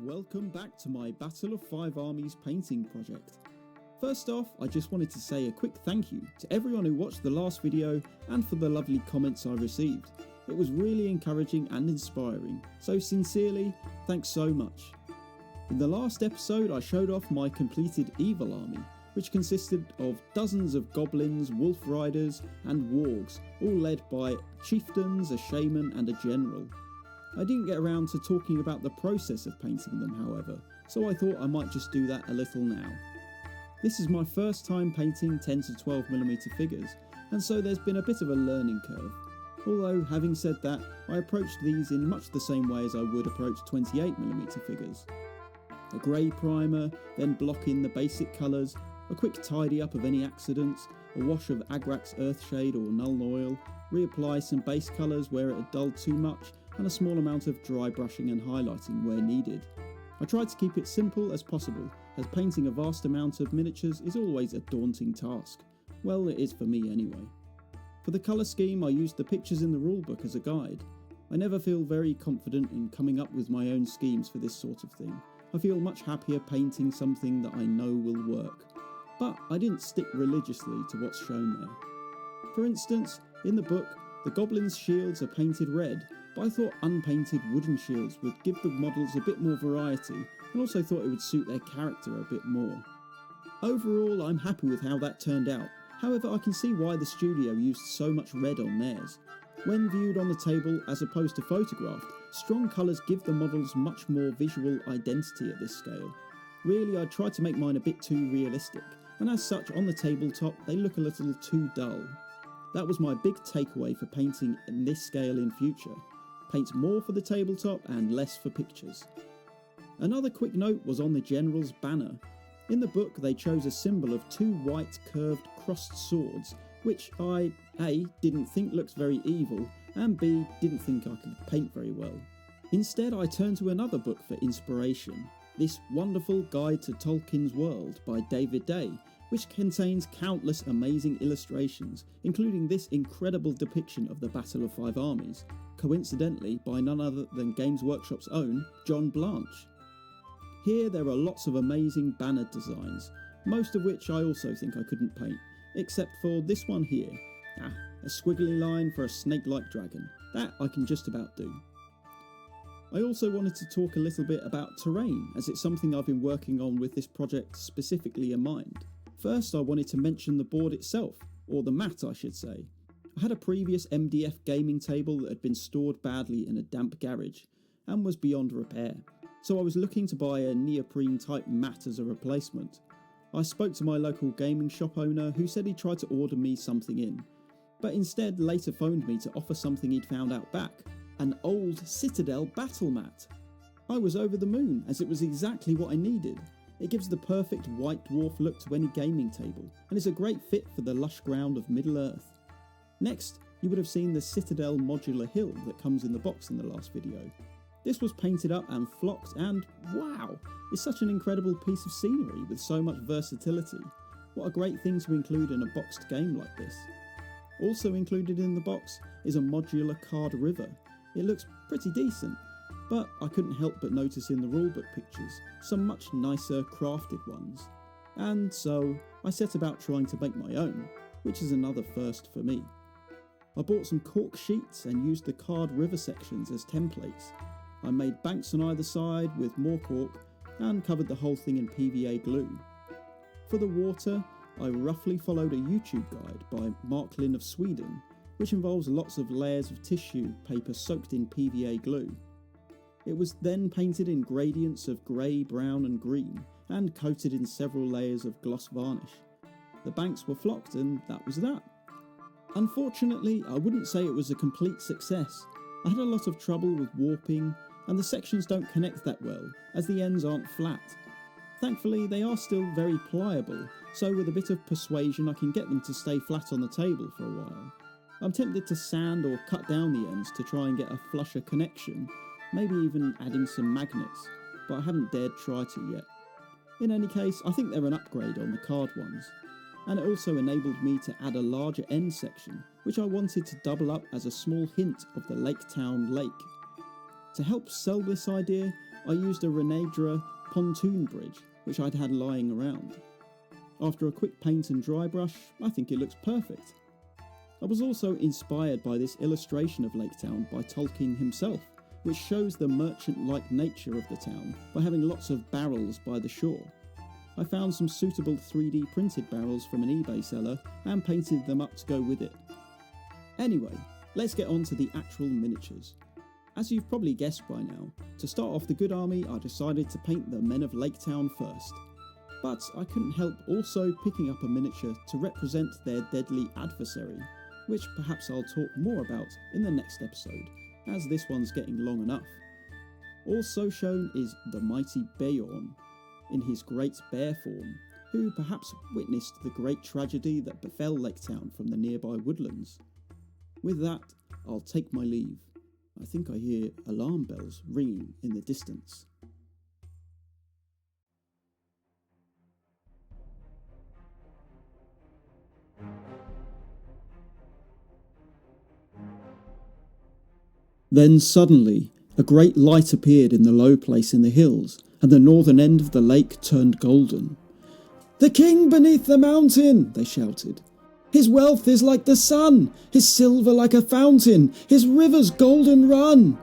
welcome back to my Battle of 5 Armies painting project. First off, I just wanted to say a quick thank you to everyone who watched the last video and for the lovely comments I received. It was really encouraging and inspiring, so sincerely, thanks so much. In the last episode I showed off my completed Evil Army, which consisted of dozens of goblins, wolf riders and wargs, all led by chieftains, a shaman and a general. I didn't get around to talking about the process of painting them, however, so I thought I might just do that a little now. This is my first time painting 10 to 12mm figures, and so there's been a bit of a learning curve. Although, having said that, I approached these in much the same way as I would approach 28mm figures. A grey primer, then block in the basic colours, a quick tidy up of any accidents, a wash of Agrax Earthshade or Nuln Oil, reapply some base colours where it had dulled too much, and a small amount of dry brushing and highlighting where needed. I tried to keep it simple as possible, as painting a vast amount of miniatures is always a daunting task. Well, it is for me anyway. For the colour scheme I used the pictures in the rulebook as a guide. I never feel very confident in coming up with my own schemes for this sort of thing. I feel much happier painting something that I know will work. But I didn't stick religiously to what's shown there. For instance, in the book, the goblins' shields are painted red, but I thought unpainted wooden shields would give the models a bit more variety, and also thought it would suit their character a bit more. Overall, I'm happy with how that turned out. However, I can see why the studio used so much red on theirs. When viewed on the table as opposed to photographed, strong colours give the models much more visual identity at this scale. Really, I tried to make mine a bit too realistic, and as such on the tabletop they look a little too dull. That was my big takeaway for painting in this scale in future. Paint more for the tabletop and less for pictures. Another quick note was on the general's banner. In the book they chose a symbol of two white curved crossed swords, which I A. didn't think looked very evil, and B. didn't think I could paint very well. Instead I turned to another book for inspiration, This Wonderful Guide to Tolkien's World by David Day, which contains countless amazing illustrations, including this incredible depiction of the Battle of 5 Armies, coincidentally by none other than Games Workshop's own John Blanche. Here there are lots of amazing banner designs, most of which I also think I couldn't paint, except for this one here. A squiggly line for a snake-like dragon. That I can just about do. I also wanted to talk a little bit about terrain, as it's something I've been working on with this project specifically in mind. First I wanted to mention the board itself, or the mat I should say. I had a previous MDF gaming table that had been stored badly in a damp garage, and was beyond repair, so I was looking to buy a neoprene type mat as a replacement. I spoke to my local gaming shop owner who said he tried to order me something in, but instead later phoned me to offer something he'd found out back, an old Citadel battle mat. I was over the moon, as it was exactly what I needed. It gives the perfect white dwarf look to any gaming table, and is a great fit for the lush ground of Middle-earth. Next, you would have seen the Citadel modular hill that comes in the box in the last video. This was painted up and flocked, and wow, it's such an incredible piece of scenery with so much versatility. What a great thing to include in a boxed game like this. Also included in the box is a modular card river. It looks pretty decent, but I couldn't help but notice in the rulebook pictures some much nicer crafted ones. And so I set about trying to make my own, which is another first for me. I bought some cork sheets and used the card river sections as templates. I made banks on either side with more cork and covered the whole thing in PVA glue. For the water, I roughly followed a YouTube guide by Mark Lynn of Sweden, which involves lots of layers of tissue paper soaked in PVA glue. It was then painted in gradients of grey, brown and green, and coated in several layers of gloss varnish. The banks were flocked and that was that. Unfortunately, I wouldn't say it was a complete success. I had a lot of trouble with warping, and the sections don't connect that well, as the ends aren't flat. Thankfully, they are still very pliable, so with a bit of persuasion I can get them to stay flat on the table for a while. I'm tempted to sand or cut down the ends to try and get a flusher connection, maybe even adding some magnets, but I haven't dared try to yet. In any case, I think they're an upgrade on the card ones. And it also enabled me to add a larger end section, which I wanted to double up as a small hint of the Lake Town Lake. To help sell this idea, I used a Renedra pontoon bridge, which I'd had lying around. After a quick paint and dry brush, I think it looks perfect. I was also inspired by this illustration of Lake Town by Tolkien himself, which shows the merchant-like nature of the town by having lots of barrels by the shore. I found some suitable 3D printed barrels from an eBay seller and painted them up to go with it. Anyway, let's get on to the actual miniatures. As you've probably guessed by now, to start off the good army I decided to paint the men of Lake Town first. But I couldn't help also picking up a miniature to represent their deadly adversary, which perhaps I'll talk more about in the next episode, as this one's getting long enough. Also shown is the mighty Beorn, in his great bear form, who perhaps witnessed the great tragedy that befell Lake Town from the nearby woodlands. With that, I'll take my leave. I think I hear alarm bells ringing in the distance. Then suddenly, a great light appeared in the low place in the hills, and the northern end of the lake turned golden. "The king beneath the mountain!" they shouted. "His wealth is like the sun, his silver like a fountain, his rivers golden run.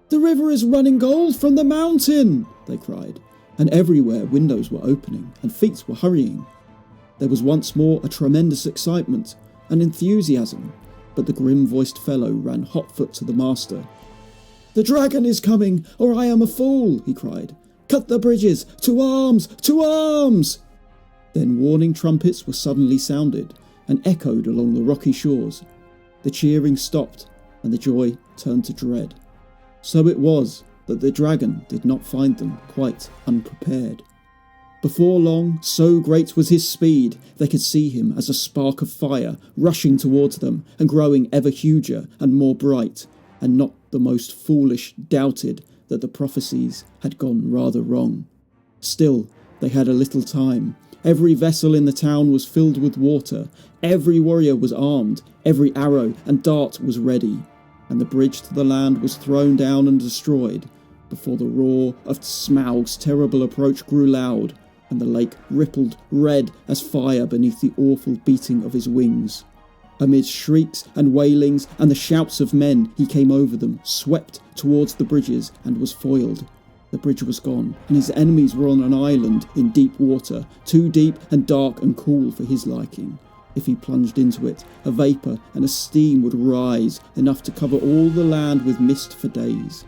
The river is running gold from the mountain!" they cried, and everywhere windows were opening and feet were hurrying. There was once more a tremendous excitement and enthusiasm, but the grim-voiced fellow ran hotfoot to the master. "The dragon is coming, or I am a fool!" he cried. "Cut the bridges! To arms! To arms!" Then warning trumpets were suddenly sounded and echoed along the rocky shores. The cheering stopped, and the joy turned to dread. So it was that the dragon did not find them quite unprepared. Before long, so great was his speed, they could see him as a spark of fire rushing towards them and growing ever huger and more bright, and not the most foolish doubted that the prophecies had gone rather wrong. Still, they had a little time. Every vessel in the town was filled with water, every warrior was armed, every arrow and dart was ready, and the bridge to the land was thrown down and destroyed, before the roar of Smaug's terrible approach grew loud, and the lake rippled red as fire beneath the awful beating of his wings. Amid shrieks and wailings and the shouts of men, he came over them, swept towards the bridges, and was foiled. The bridge was gone, and his enemies were on an island in deep water, too deep and dark and cool for his liking. If he plunged into it, a vapour and a steam would rise, enough to cover all the land with mist for days.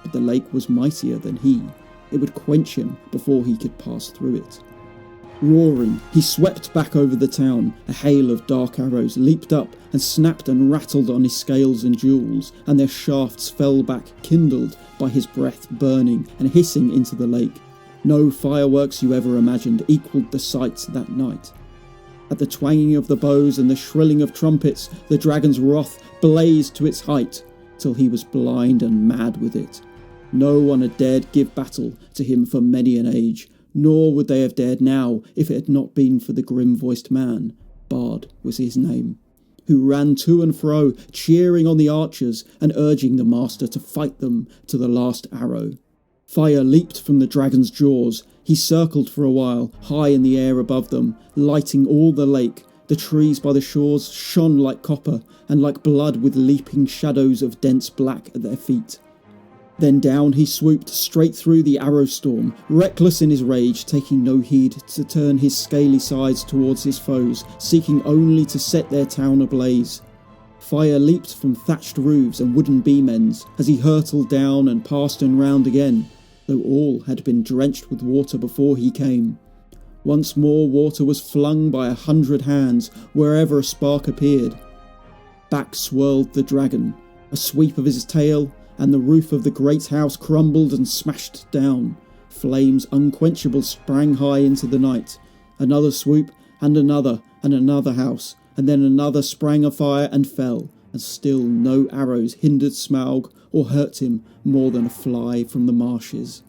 But the lake was mightier than he. It would quench him before he could pass through it. Roaring, he swept back over the town. A hail of dark arrows leaped up and snapped and rattled on his scales and jewels, and their shafts fell back, kindled by his breath burning and hissing into the lake. No fireworks you ever imagined equalled the sight that night. At the twanging of the bows and the shrilling of trumpets, the dragon's wrath blazed to its height, till he was blind and mad with it. No one had dared give battle to him for many an age, nor would they have dared now if it had not been for the grim-voiced man, Bard was his name, who ran to and fro, cheering on the archers and urging the master to fight them to the last arrow. Fire leaped from the dragon's jaws. He circled for a while, high in the air above them, lighting all the lake. The trees by the shores shone like copper, and like blood with leaping shadows of dense black at their feet. Then down he swooped straight through the arrow storm, reckless in his rage, taking no heed to turn his scaly sides towards his foes, seeking only to set their town ablaze. Fire leaped from thatched roofs and wooden beam ends as he hurtled down and passed and round again, though all had been drenched with water before he came. Once more water was flung by 100 hands wherever a spark appeared. Back swirled the dragon, a sweep of his tail, and the roof of the great house crumbled and smashed down. Flames unquenchable sprang high into the night. Another swoop, and another house, and then another sprang afire and fell, and still no arrows hindered Smaug or hurt him more than a fly from the marshes.